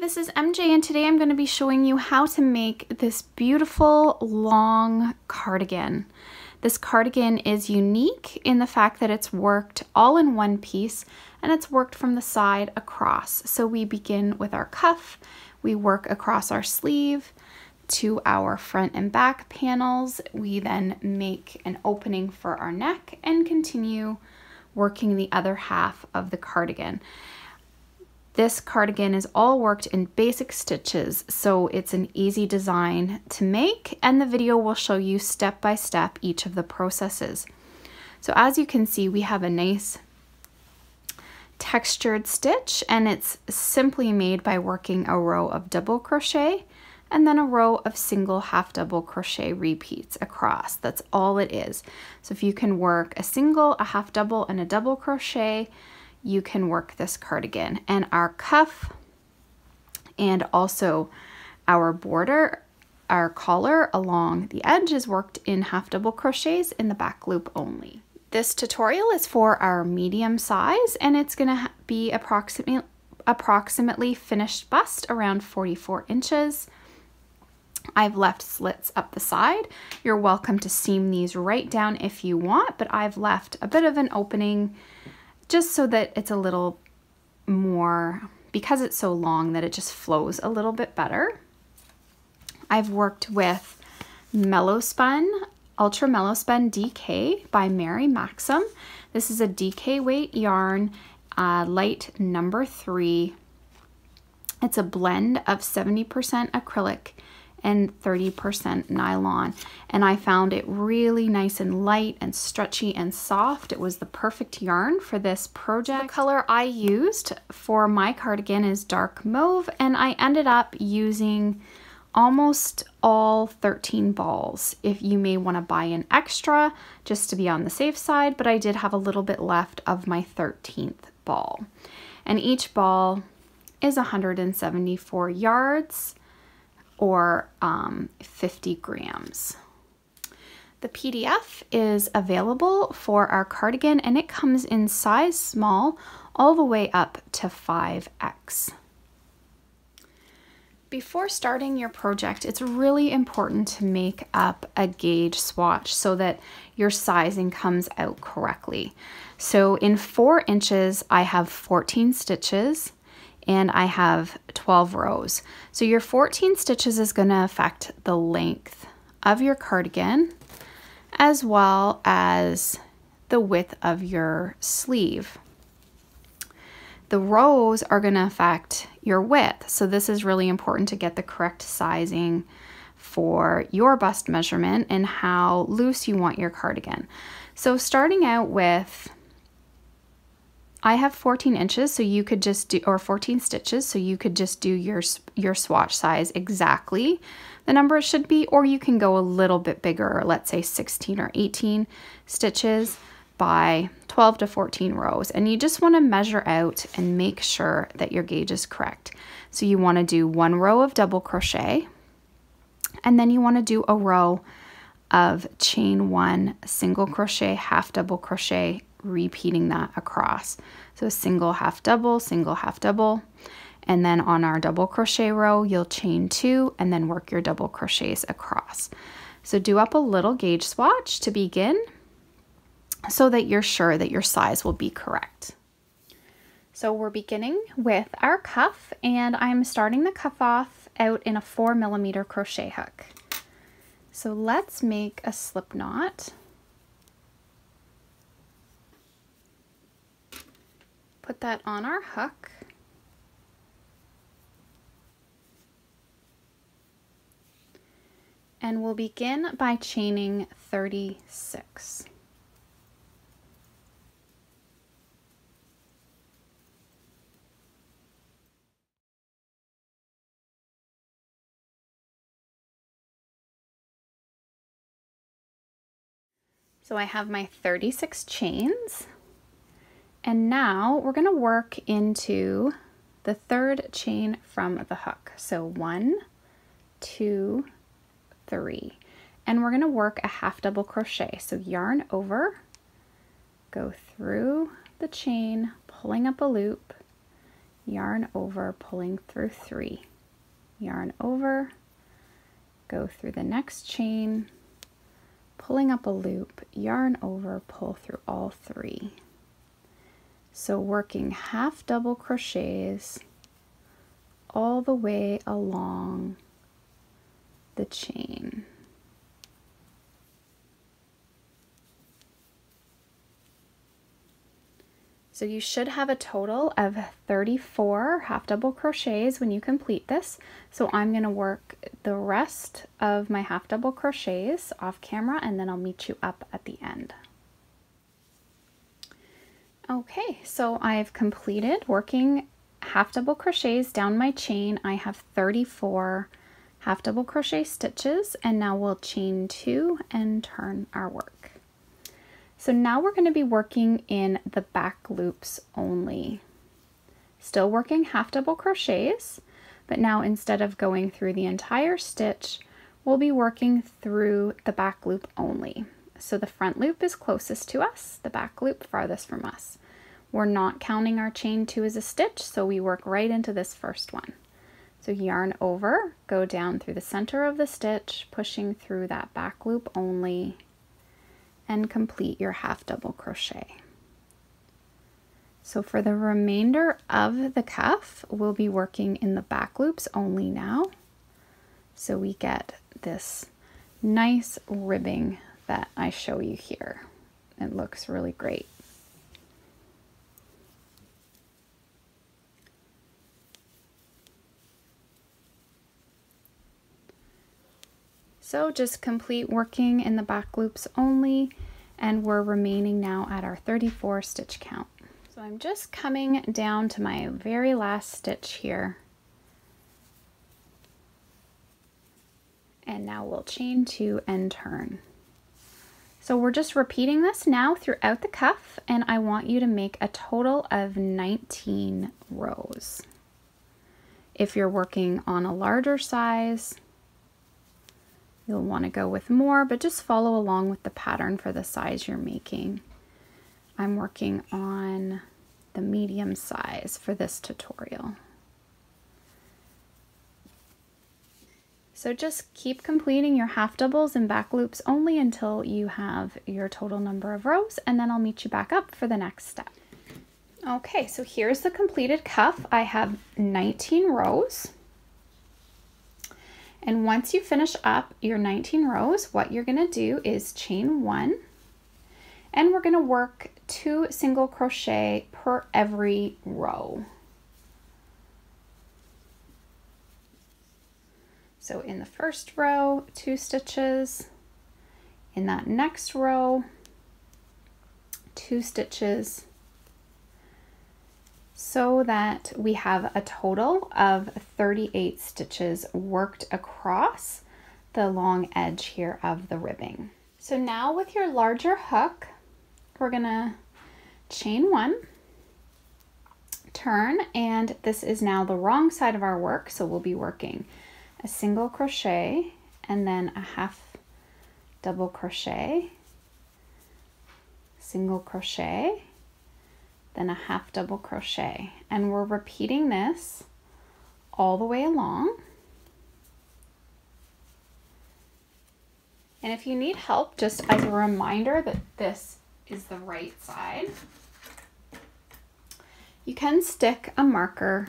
This is MJ and today I'm going to be showing you how to make this beautiful long cardigan. This cardigan is unique in the fact that it's worked all in one piece and it's worked from the side across. So we begin with our cuff, we work across our sleeve to our front and back panels. We then make an opening for our neck and continue working the other half of the cardigan. This cardigan is all worked in basic stitches, so it's an easy design to make, and the video will show you step by step each of the processes. So as you can see, we have a nice textured stitch, and it's simply made by working a row of double crochet and then a row of single half double crochet repeats across. That's all it is. So if you can work a single, a half double, and a double crochet, you can work this cardigan. And our cuff and also our border, our collar along the edge is worked in half double crochets in the back loop only. This tutorial is for our medium size and it's gonna be approximately finished bust around 44 inches. I've left slits up the side. You're welcome to seam these right down if you want, but I've left a bit of an opening just so that it's a little more, because it's so long that it just flows a little bit better. I've worked with Mellowspun, Ultra Mellowspun DK by Mary Maxim. This is a DK weight yarn, light number 3. It's a blend of 70% acrylic and 30% nylon, and I found it really nice and light and stretchy and soft. It was the perfect yarn for this project. The color I used for my cardigan is dark mauve, and I ended up using almost all 13 balls. If you may want to buy an extra just to be on the safe side, but I did have a little bit left of my 13th ball. And each ball is 174 yards or 50 grams. The PDF is available for our cardigan and it comes in size small all the way up to 5X. Before starting your project, it's really important to make up a gauge swatch so that your sizing comes out correctly. So in 4 inches, I have 14 stitches and I have 12 rows. So your 14 stitches is going to affect the length of your cardigan as well as the width of your sleeve. The rows are going to affect your width. So this is really important to get the correct sizing for your bust measurement and how loose you want your cardigan. So starting out with, I have 14 inches, so you could just do, or 14 stitches, so you could just do your swatch size exactly the number it should be, or you can go a little bit bigger, let's say 16 or 18 stitches by 12 to 14 rows. And you just want to measure out and make sure that your gauge is correct. So you want to do 1 row of double crochet, and then you want to do a row of chain 1 single crochet, half double crochet, repeating that across. So single half double, and then on our double crochet row you'll chain 2 and then work your double crochets across. So do up a little gauge swatch to begin so that you're sure that your size will be correct. So we're beginning with our cuff, and I'm starting the cuff off out in a 4mm crochet hook. So let's make a slip knot. Put that on our hook, And we'll begin by chaining 36. So I have my 36 chains, and now we're going to work into the third chain from the hook. So 1, 2, 3, and we're going to work a half double crochet. So yarn over, go through the chain, pulling up a loop, yarn over, pulling through 3, yarn over, go through the next chain, pulling up a loop, yarn over, pull through all 3. So working half double crochets all the way along the chain. So you should have a total of 34 half double crochets when you complete this. So I'm going to work the rest of my half double crochets off camera, and then I'll meet you up at the end. Okay, so I've completed working half double crochets down my chain. I have 34 half double crochet stitches, and now we'll chain 2 and turn our work. So now we're going to be working in the back loops only. Still working half double crochets, but now instead of going through the entire stitch, we'll be working through the back loop only. So the front loop is closest to us, the back loop farthest from us. We're not counting our chain 2 as a stitch, so we work right into this first one. So yarn over, go down through the center of the stitch, pushing through that back loop only, and complete your half double crochet. So for the remainder of the cuff, we'll be working in the back loops only now. So we get this nice ribbing that I show you here. It looks really great. So just complete working in the back loops only, and we're remaining now at our 34 stitch count. So I'm just coming down to my very last stitch here. And now we'll chain 2 and turn. So we're just repeating this now throughout the cuff, and I want you to make a total of 19 rows. If you're working on a larger size, you'll want to go with more, but just follow along with the pattern for the size you're making. I'm working on the medium size for this tutorial. So just keep completing your half doubles and back loops only until you have your total number of rows, and then I'll meet you back up for the next step. Okay, so here's the completed cuff. I have 19 rows. And once you finish up your 19 rows, what you're going to do is chain 1, and we're going to work 2 single crochet per every row. So in the first row, 2 stitches, in that next row, 2 stitches, so that we have a total of 38 stitches worked across the long edge here of the ribbing. So now with your larger hook, we're gonna chain 1, turn, and this is now the wrong side of our work, so we'll be working a single crochet and then a half double crochet, single crochet, then a half double crochet, and we're repeating this all the way along. And if you need help, just as a reminder that this is the right side, you can stick a marker,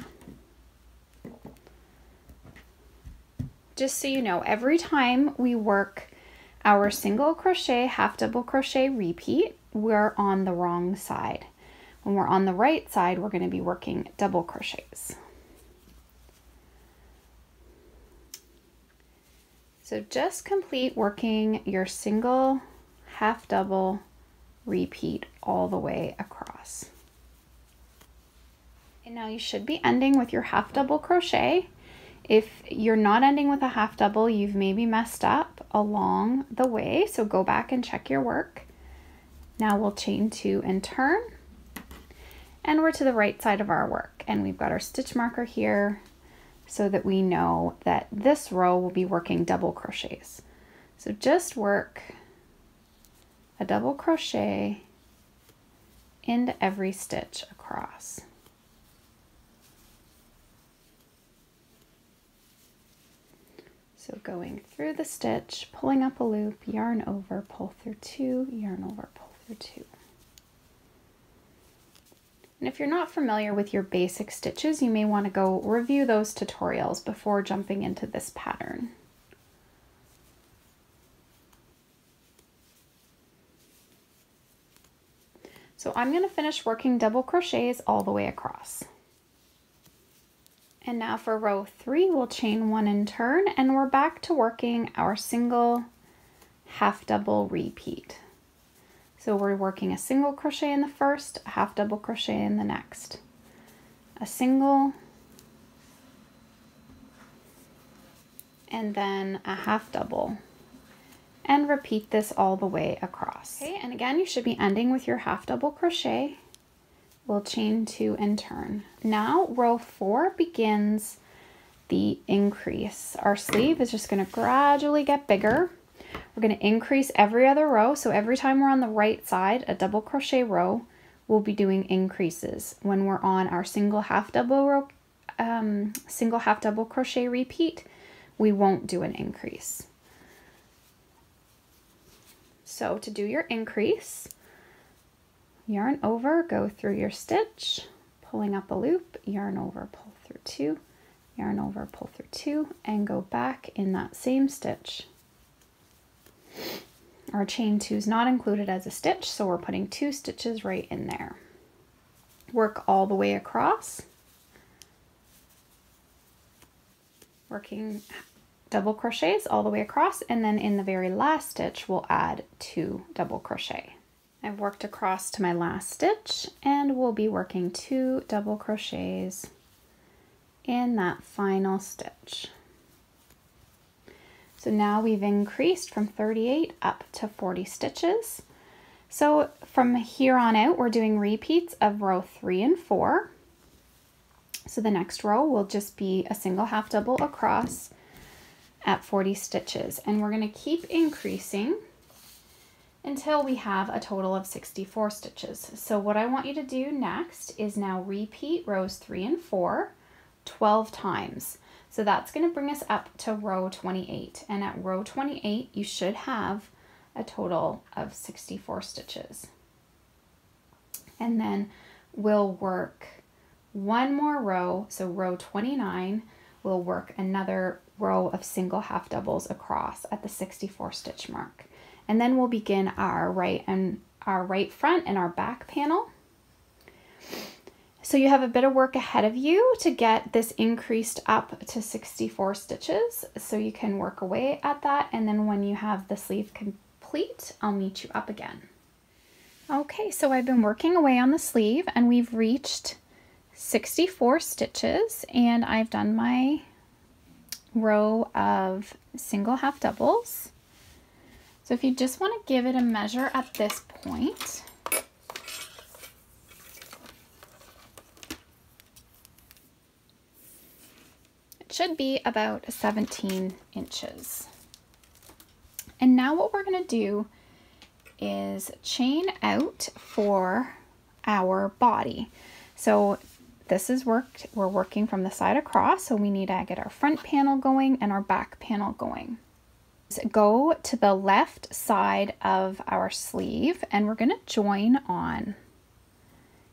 just so you know, every time we work our single crochet, half double crochet repeat, we're on the wrong side. When we're on the right side, we're going to be working double crochets. So just complete working your single half double repeat all the way across. And now you should be ending with your half double crochet. If you're not ending with a half double, you've maybe messed up along the way, so go back and check your work. Now we'll chain 2 and turn, and we're to the right side of our work, and we've got our stitch marker here so that we know that this row will be working double crochets. So just work a double crochet into every stitch across. So going through the stitch, pulling up a loop, yarn over, pull through 2, yarn over, pull through 2. And if you're not familiar with your basic stitches, you may want to go review those tutorials before jumping into this pattern. So I'm going to finish working double crochets all the way across. And now for row 3, we'll chain 1 and turn, and we're back to working our single half double repeat. So we're working a single crochet in the first, a half double crochet in the next, a single, and then a half double, and repeat this all the way across. Okay, and again, you should be ending with your half double crochet. We'll chain 2 and turn. Now row 4 begins the increase. Our sleeve is just going to gradually get bigger. We're going to increase every other row. So every time we're on the right side, a double crochet row, we'll be doing increases. When we're on our single half double crochet repeat, we won't do an increase. So to do your increase, yarn over, go through your stitch, pulling up a loop, yarn over, pull through 2, yarn over, pull through 2, and go back in that same stitch. Our chain 2 is not included as a stitch, so we're putting 2 stitches right in there. Work all the way across, working double crochets all the way across, and then in the very last stitch, we'll add 2 double crochet. I've worked across to my last stitch, and we'll be working 2 double crochets in that final stitch. So now we've increased from 38 up to 40 stitches. So from here on out, we're doing repeats of row 3 and 4. So the next row will just be a single half double across at 40 stitches, and we're going to keep increasing until we have a total of 64 stitches. So what I want you to do next is now repeat rows 3 and 4 12 times. So that's going to bring us up to row 28, and at row 28 you should have a total of 64 stitches. And then we'll work one more row, so row 29, we'll work another row of single half doubles across at the 64 stitch mark. And then we'll begin our right front and our back panel. So you have a bit of work ahead of you to get this increased up to 64 stitches. So you can work away at that, and then when you have the sleeve complete, I'll meet you up again. Okay, so I've been working away on the sleeve, and we've reached 64 stitches, and I've done my row of single half doubles. So if you just want to give it a measure at this point, it should be about 17 inches. And now what we're going to do is chain out for our body. So this is we're working from the side across, so we need to get our front panel going and our back panel going. Go to the left side of our sleeve, and we're going to join on.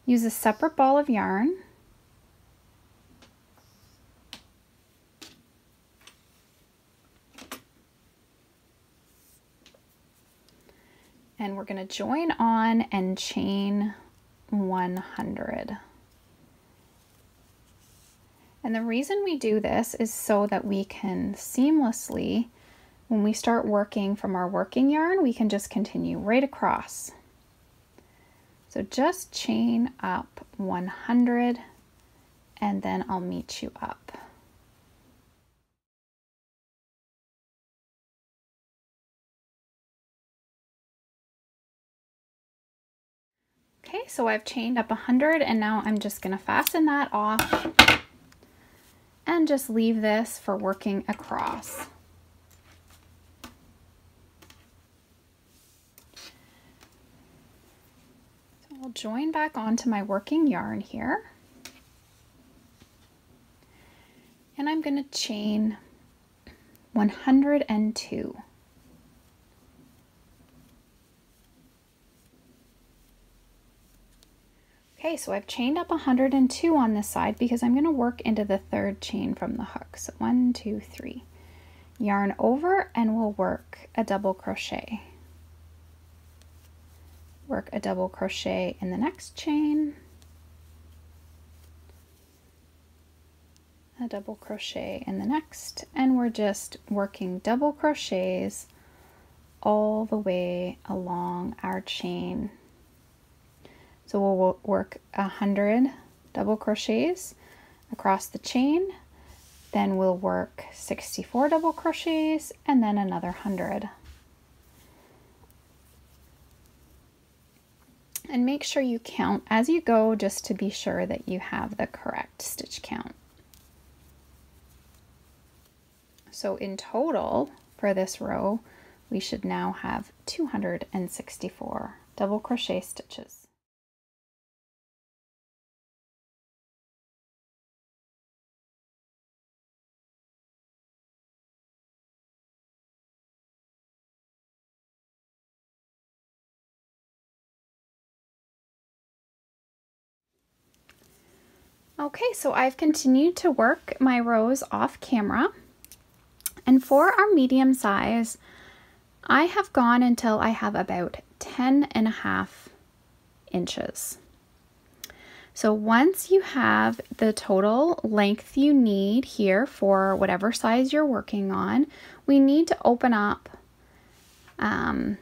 Use a separate ball of yarn. And we're going to join on and chain 100. And the reason we do this is so that we can seamlessly When we start working from our working yarn, we can just continue right across. So just chain up 100 and then I'll meet you up. Okay, so I've chained up 100 and now I'm just going to fasten that off and just leave this for working across. So I'll join back onto my working yarn here. And I'm going to chain 102. Okay, so I've chained up 102 on this side because I'm going to work into the third chain from the hook. So 1, 2, 3. Yarn over and we'll work a double crochet. Work a double crochet in the next chain. A double crochet in the next, and we're just working double crochets all the way along our chain. So we'll work 100 double crochets across the chain, then we'll work 64 double crochets and then another 100. And make sure you count as you go just to be sure that you have the correct stitch count. So in total for this row, we should now have 264 double crochet stitches. Okay, so I've continued to work my rows off camera. And for our medium size, I have gone until I have about 10.5 inches. So once you have the total length you need here for whatever size you're working on, we need to open up our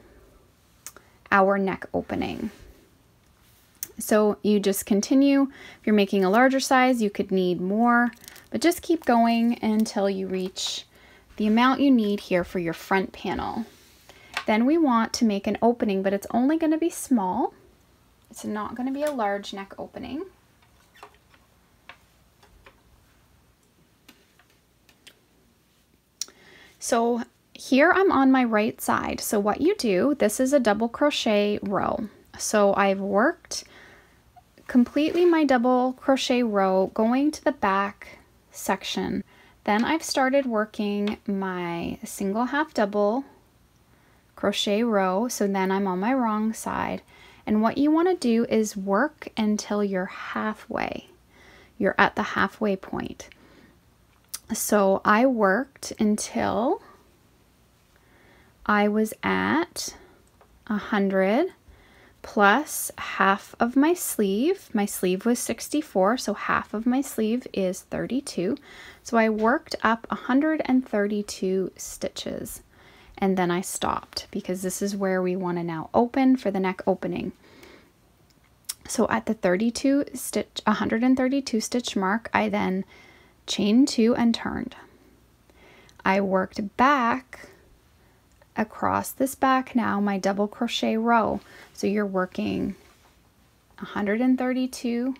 neck opening. So you just continue. If you're making a larger size, you could need more, but just keep going until you reach the amount you need here for your front panel. Then we want to make an opening, but it's only going to be small. It's not going to be a large neck opening. So here I'm on my right side. So what you do, this is a double crochet row. So I've worked completely my double crochet row going to the back section. Then I've started working my single half double crochet row. So then I'm on my wrong side. And what you want to do is work until you're halfway. You're at the halfway point. So I worked until I was at 100 plus half of my sleeve. My sleeve was 64, so half of my sleeve is 32. So I worked up 132 stitches and then I stopped because this is where we want to now open for the neck opening. So at the 132 stitch mark, I then chained 2 and turned. I worked back across this back now, my double crochet row. So you're working 132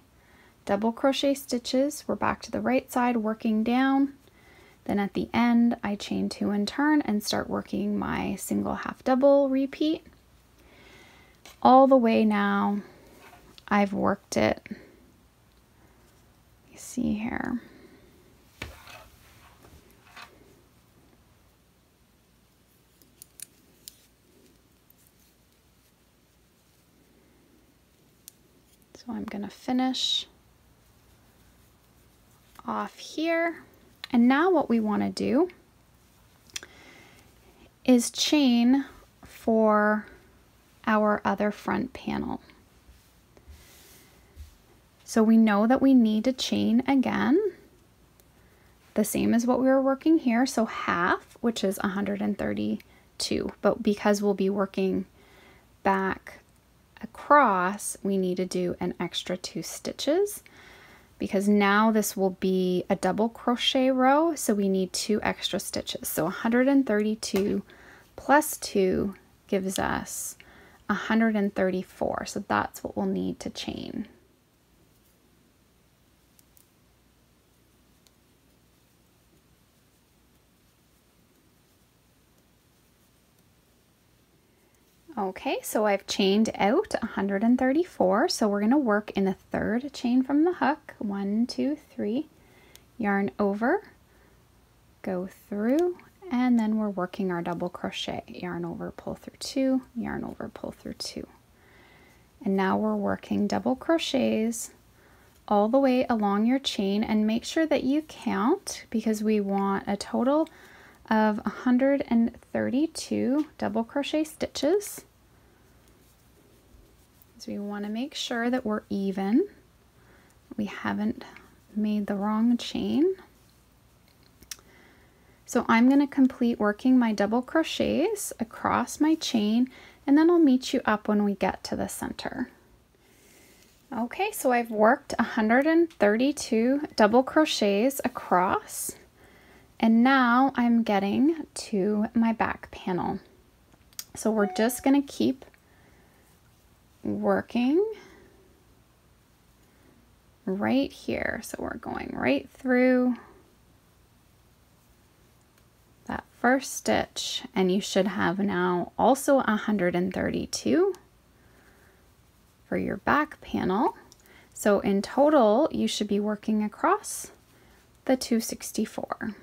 double crochet stitches. We're back to the right side working down. Then at the end, I chain 2 and turn and start working my single half double repeat. All the way now, I've worked it. You see here. So I'm going to finish off here. And now what we want to do is chain for our other front panel. So we know that we need to chain again the same as what we were working here, so half, which is 132, but because we'll be working back across, we need to do an extra 2 stitches because now this will be a double crochet row, so we need 2 extra stitches. So 132 plus 2 gives us 134, so that's what we'll need to chain. Okay, so I've chained out 134, so we're going to work in a 3rd chain from the hook. 1, 2, 3, yarn over, go through, and then we're working our double crochet. Yarn over, pull through 2, yarn over, pull through 2. And now we're working double crochets all the way along your chain, and make sure that you count because we want a total of 132 double crochet stitches. So we want to make sure that we're even. We haven't made the wrong chain. So I'm going to complete working my double crochets across my chain, and then I'll meet you up when we get to the center. Okay, so I've worked 132 double crochets across, and now I'm getting to my back panel. So we're just going to keep working right here. So we're going right through that first stitch, and you should have now also 132 for your back panel. So in total, you should be working across the 264.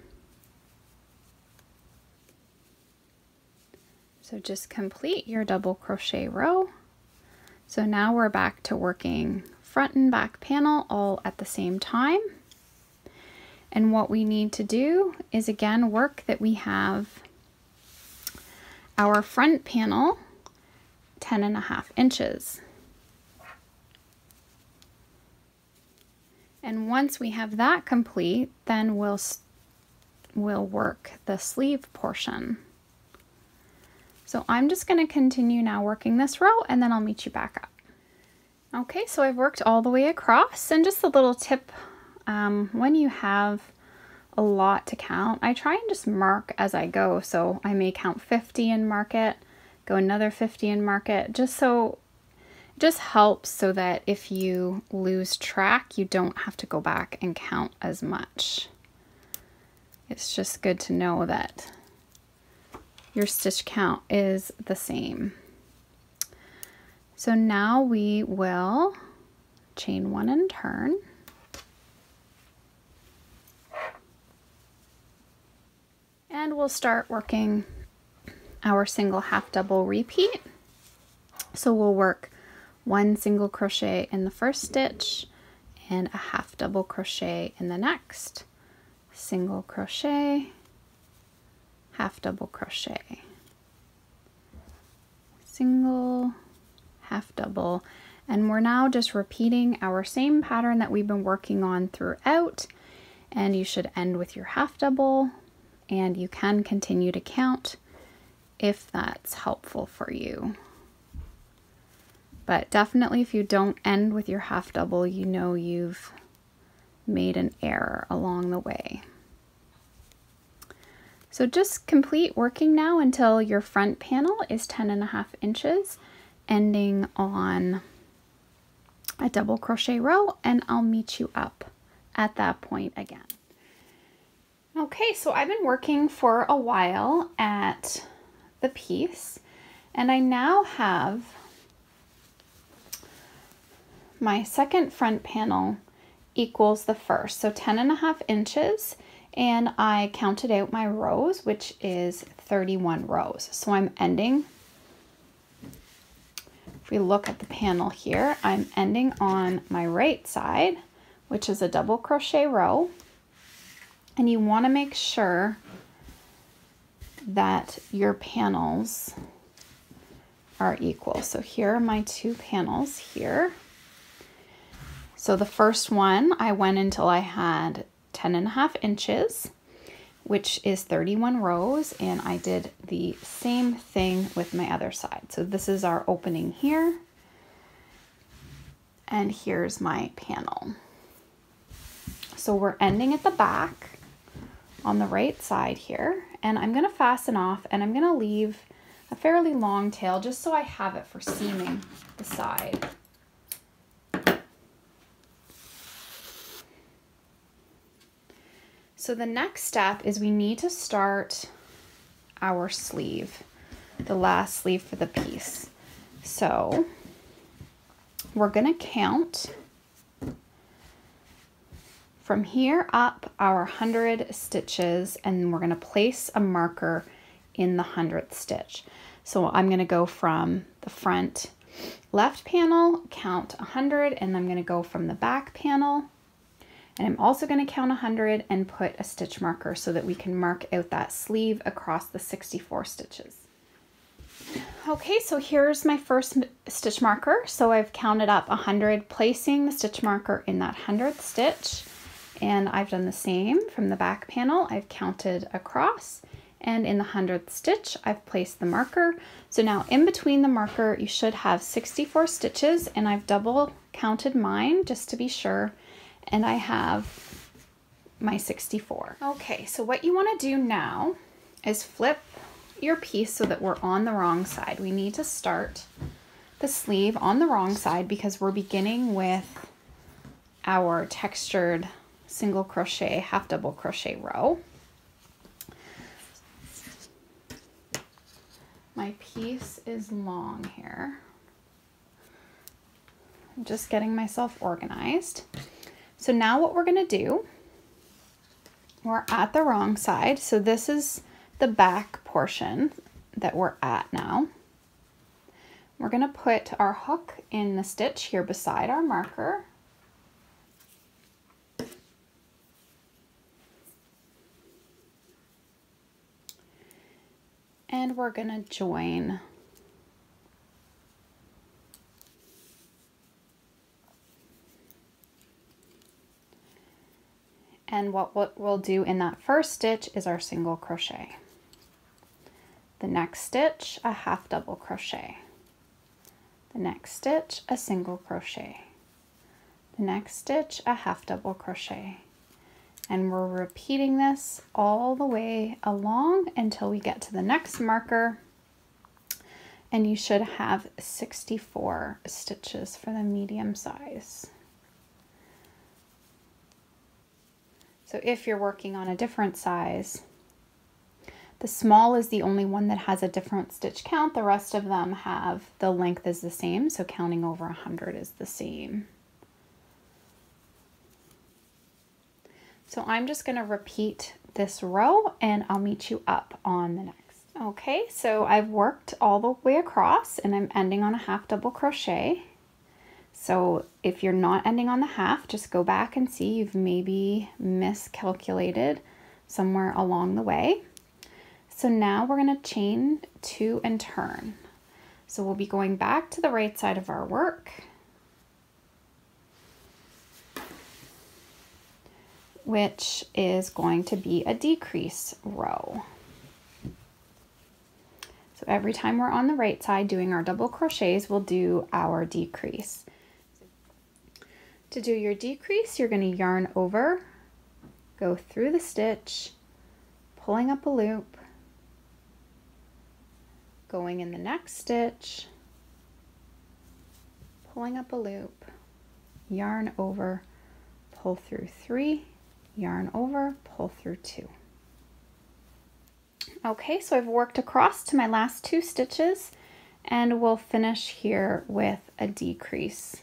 So just complete your double crochet row. So now we're back to working front and back panel all at the same time. And what we need to do is again work that we have our front panel 10.5 inches. And once we have that complete, then we'll work the sleeve portion. So I'm just going to continue now working this row, and then I'll meet you back up. Okay, so I've worked all the way across, and just a little tip, when you have a lot to count, I try and just mark as I go. So I may count 50 and mark it, go another 50 and mark it, just helps so that if you lose track, you don't have to go back and count as much. It's just good to know that your stitch count is the same. So now we will chain 1 and turn. And we'll start working our single half double repeat. So we'll work 1 single crochet in the first stitch and a half double crochet in the next. Single crochet, half double crochet, single, half double, and we're now just repeating our same pattern that we've been working on throughout, and you should end with your half double, and you can continue to count if that's helpful for you. But definitely if you don't end with your half double, you know you've made an error along the way. So just complete working now until your front panel is 10.5 inches, ending on a double crochet row, and I'll meet you up at that point again. Okay, so I've been working for a while at the piece, and I now have my second front panel equals the first, so 10.5 inches, and I counted out my rows, which is 31 rows. So I'm ending, if we look at the panel here, I'm ending on my right side, which is a double crochet row, and you want to make sure that your panels are equal. So here are my 2 panels here. So the first one, I went until I had 10.5 inches, which is 31 rows, and I did the same thing with my other side. So this is our opening here, and here's my panel. So we're ending at the back on the right side here, and I'm gonna fasten off, and I'm gonna leave a fairly long tail just so I have it for seaming the side. So the next step is we need to start our sleeve, the last sleeve for the piece. So we're gonna count from here up our 100 stitches, and we're gonna place a marker in the 100th stitch. So I'm gonna go from the front left panel, count 100, and I'm gonna go from the back panel, and I'm also going to count 100 and put a stitch marker so that we can mark out that sleeve across the 64 stitches. Okay, so here's my first stitch marker. So I've counted up 100, placing the stitch marker in that 100th stitch, and I've done the same from the back panel. I've counted across, and in the 100th stitch I've placed the marker. So now in between the marker you should have 64 stitches, and I've double counted mine just to be sure, and I have my 64. Okay, so what you want to do now is flip your piece so that we're on the wrong side. We need to start the sleeve on the wrong side because we're beginning with our textured single crochet, half double crochet row. My piece is long here. I'm just getting myself organized. So now what we're gonna do, we're at the wrong side. So this is the back portion that we're at now. We're gonna put our hook in the stitch here beside our marker. And we're gonna join and what we'll do in that first stitch is our single crochet. The next stitch, a half double crochet. The next stitch, a single crochet. The next stitch, a half double crochet. And we're repeating this all the way along until we get to the next marker, and you should have 64 stitches for the medium size. So if you're working on a different size, the small is the only one that has a different stitch count. The rest of them have the length is the same, so counting over 100 is the same. So I'm just going to repeat this row and I'll meet you up on the next. Okay, so I've worked all the way across and I'm ending on a half double crochet. So if you're not ending on the half, just go back and see you've maybe miscalculated somewhere along the way. So now we're going to chain 2 and turn. So we'll be going back to the right side of our work, which is going to be a decrease row. So every time we're on the right side doing our double crochets, we'll do our decrease. To do your decrease, you're going to yarn over, go through the stitch, pulling up a loop, going in the next stitch, pulling up a loop, yarn over, pull through 3, yarn over, pull through 2. Okay, so I've worked across to my last 2 stitches and we'll finish here with a decrease.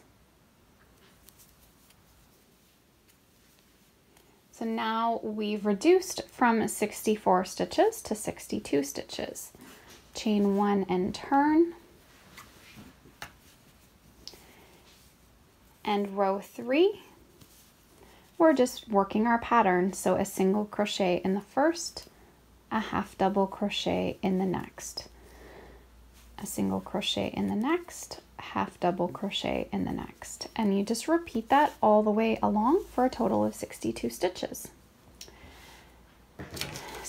So now we've reduced from 64 stitches to 62 stitches. Chain 1 and turn. And row 3, we're just working our pattern. So a single crochet in the first, a half double crochet in the next, a single crochet in the next, half double crochet in the next, and you just repeat that all the way along for a total of 62 stitches.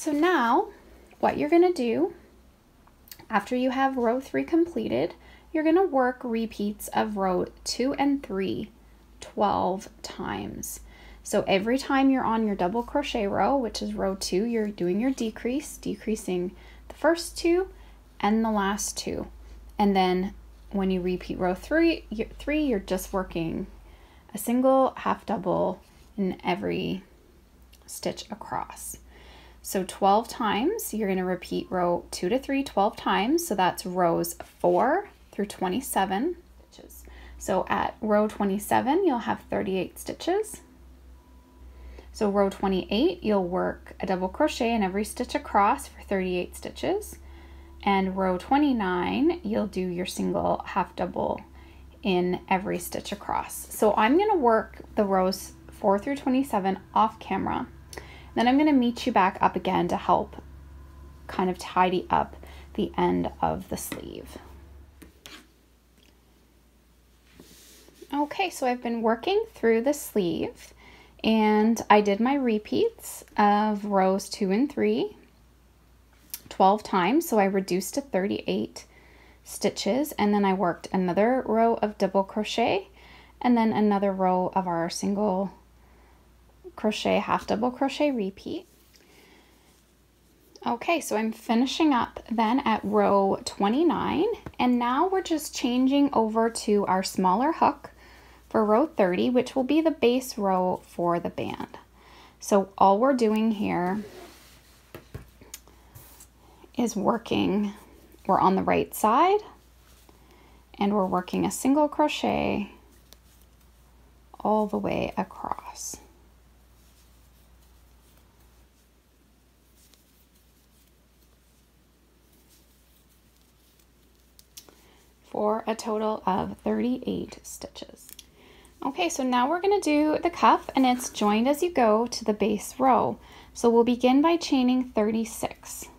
so now what you're gonna do after you have row 3 completed, you're gonna work repeats of row 2 and 3 12 times. So every time you're on your double crochet row, which is row 2, you're doing your decrease, decreasing the first 2 and the last 2. And then when you repeat row 3, you're just working a single half double in every stitch across. So 12 times, you're going to repeat row 2 to 3 12 times. So that's rows 4 through 27 stitches. So at row 27, you'll have 38 stitches. So row 28, you'll work a double crochet in every stitch across for 38 stitches. And row 29, you'll do your single half double in every stitch across. So I'm going to work the rows 4 through 27 off camera. Then I'm going to meet you back up again to help kind of tidy up the end of the sleeve. Okay, so I've been working through the sleeve and I did my repeats of rows 2 and 3 12 times. So I reduced to 38 stitches, and then I worked another row of double crochet and then another row of our single crochet half double crochet repeat. Okay, so I'm finishing up then at row 29, and now we're just changing over to our smaller hook for row 30, which will be the base row for the band. So all we're doing here is we're on the right side and we're working a single crochet all the way across. For a total of 38 stitches. Okay, so now we're going to do the cuff, and it's joined as you go to the base row. So we'll begin by chaining 36.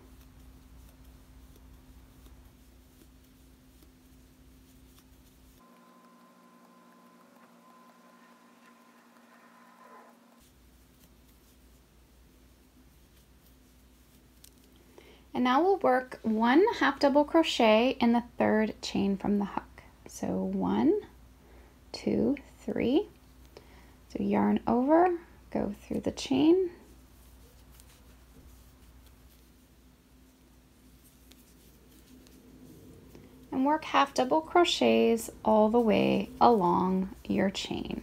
And now we'll work 1 half double crochet in the 3rd chain from the hook. So 1, 2, 3. So yarn over, go through the chain. And work half double crochets all the way along your chain.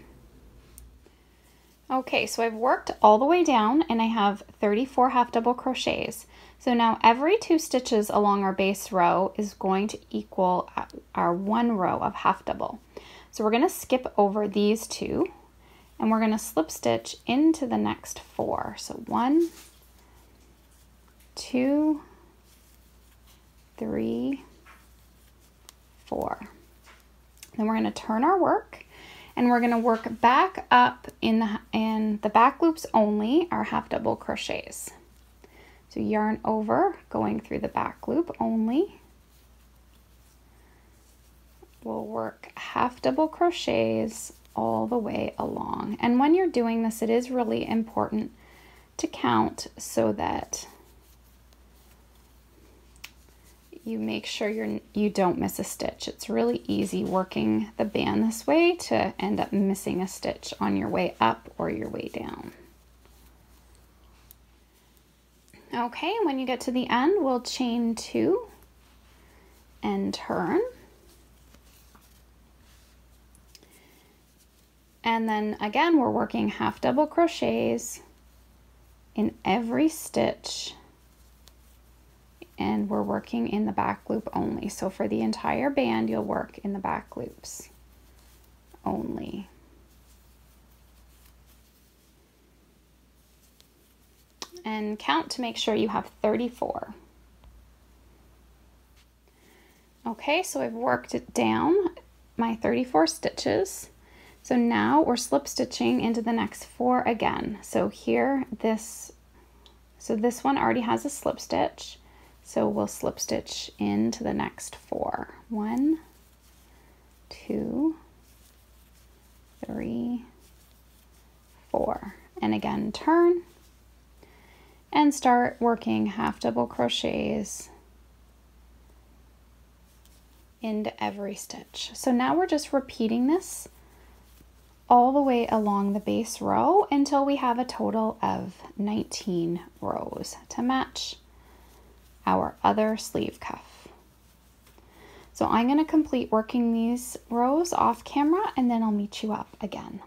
Okay, so I've worked all the way down and I have 34 half double crochets. So now every 2 stitches along our base row is going to equal our 1 row of half double. So we're going to skip over these 2 and we're going to slip stitch into the next 4. So 1, 2, 3, 4. Then we're going to turn our work and we're going to work back up in the back loops only, our half double crochets. So yarn over, going through the back loop only. We'll work half double crochets all the way along. And when you're doing this, it is really important to count so that you make sure you don't miss a stitch. It's really easy working the band this way to end up missing a stitch on your way up or your way down. Okay, when you get to the end, we'll chain 2 and turn. And then again, we're working half double crochets in every stitch, and we're working in the back loop only. So for the entire band, you'll work in the back loops only. And count to make sure you have 34. Okay, so I've worked it down, my 34 stitches. So now we're slip stitching into the next 4 again. So here, this one already has a slip stitch. So we'll slip stitch into the next 4. 1, 2, 3, 4. And again, turn. and start working half double crochets into every stitch. So now we're just repeating this all the way along the base row until we have a total of 19 rows to match our other sleeve cuff. So I'm going to complete working these rows off camera and then I'll meet you up again.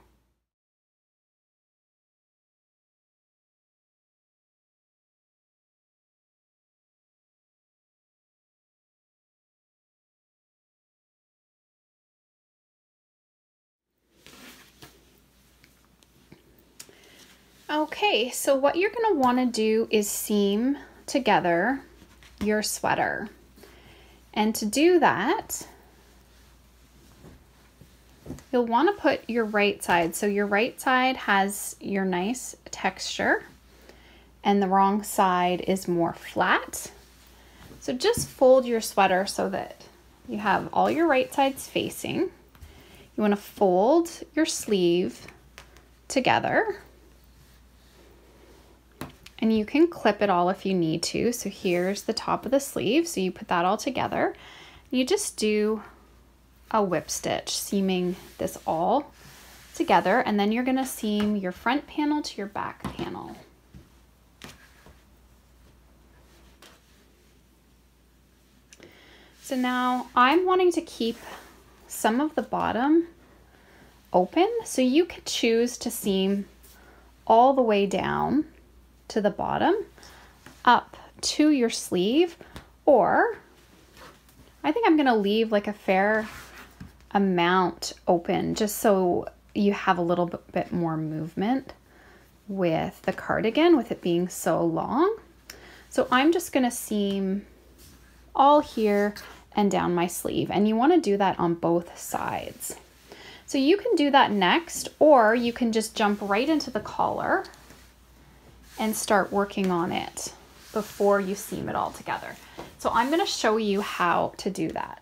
Okay, so what you're going to want to do is seam together your sweater. And to do that, you'll want to put your right side. So your right side has your nice texture and the wrong side is more flat. So just fold your sweater so that you have all your right sides facing. You want to fold your sleeve together. And you can clip it all if you need to. So here's the top of the sleeve. So you put that all together. You just do a whip stitch, seaming this all together. And then you're going to seam your front panel to your back panel. So now I'm wanting to keep some of the bottom open. So you could choose to seam all the way down to the bottom up to your sleeve, or I think I'm going to leave like a fair amount open just so you have a little bit more movement with the cardigan with it being so long. So I'm just going to seam all here and down my sleeve, and you want to do that on both sides. So you can do that next, or you can just jump right into the collar and start working on it before you seam it all together. So I'm going to show you how to do that.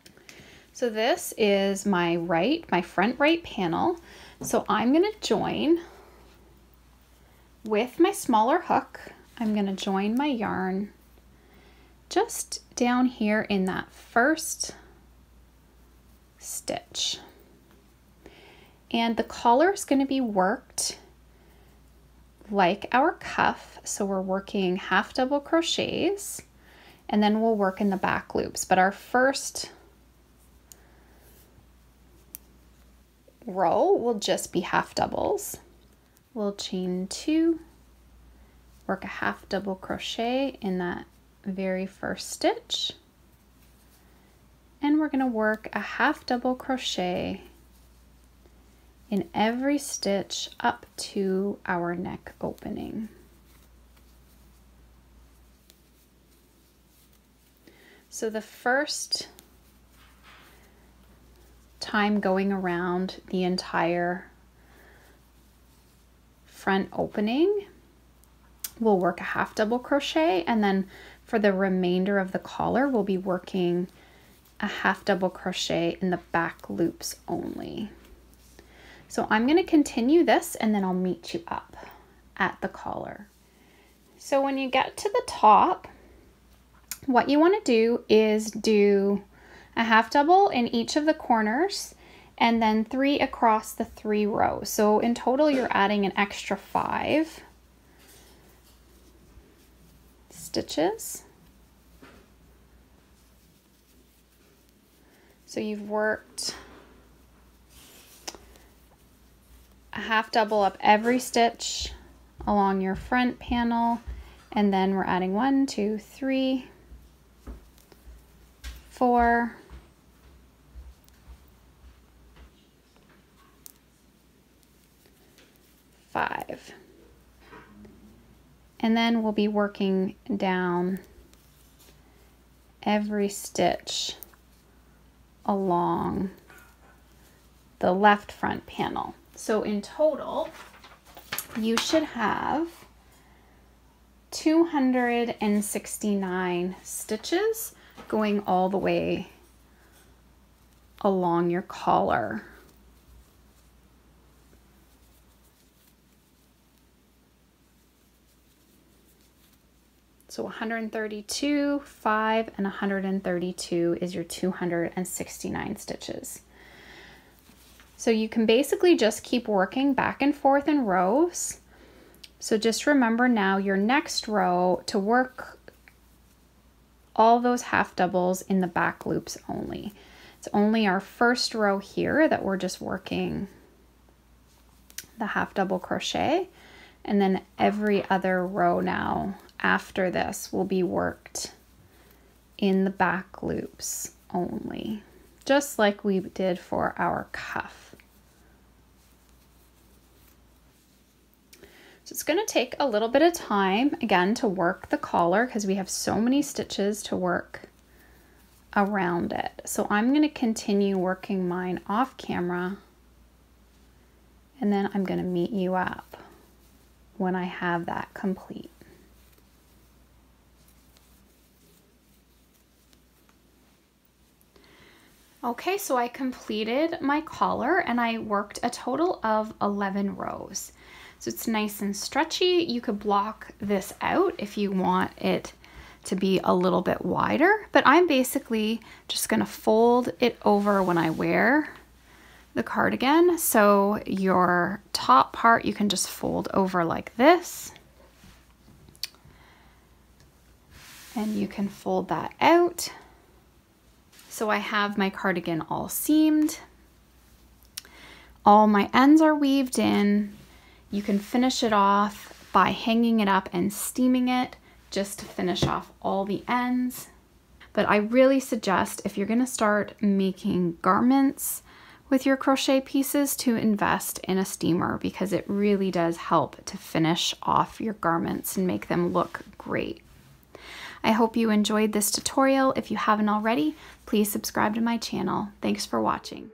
So this is my front right panel. So I'm going to join with my smaller hook. I'm going to join my yarn just down here in that first stitch. And the collar is going to be worked like our cuff. So we're working half double crochets and then we'll work in the back loops. But our first row will just be half doubles. We'll chain 2, work a half double crochet in that very first stitch, and we're going to work a half double crochet in every stitch up to our neck opening. So the first time going around the entire front opening, we'll work a half double crochet, and then for the remainder of the collar, we'll be working a half double crochet in the back loops only. So I'm going to continue this and then I'll meet you up at the collar. So when you get to the top, what you want to do is do a half double in each of the corners and then 3 across the 3 rows. So in total, you're adding an extra 5 stitches. So you've worked a half double up every stitch along your front panel, and then we're adding 1, 2, 3, 4, 5. And then we'll be working down every stitch along the left front panel. So in total, you should have 269 stitches going all the way along your collar. So 132, 5, and 132 is your 269 stitches. So you can basically just keep working back and forth in rows. So just remember now your next row to work all those half doubles in the back loops only. It's only our first row here that we're just working the half double crochet, and then every other row now after this will be worked in the back loops only, just like we did for our cuff. So it's going to take a little bit of time again to work the collar because we have so many stitches to work around it. So I'm going to continue working mine off camera, and then I'm going to meet you up when I have that complete. Okay, so I completed my collar and I worked a total of 11 rows. So it's nice and stretchy. You could block this out if you want it to be a little bit wider, but I'm basically just gonna fold it over when I wear the cardigan. So your top part you can just fold over like this, and you can fold that out. So I have my cardigan all seamed. All my ends are weaved in. You can finish it off by hanging it up and steaming it just to finish off all the ends. But I really suggest if you're gonna start making garments with your crochet pieces to invest in a steamer, because it really does help to finish off your garments and make them look great. I hope you enjoyed this tutorial. If you haven't already, please subscribe to my channel. Thanks for watching.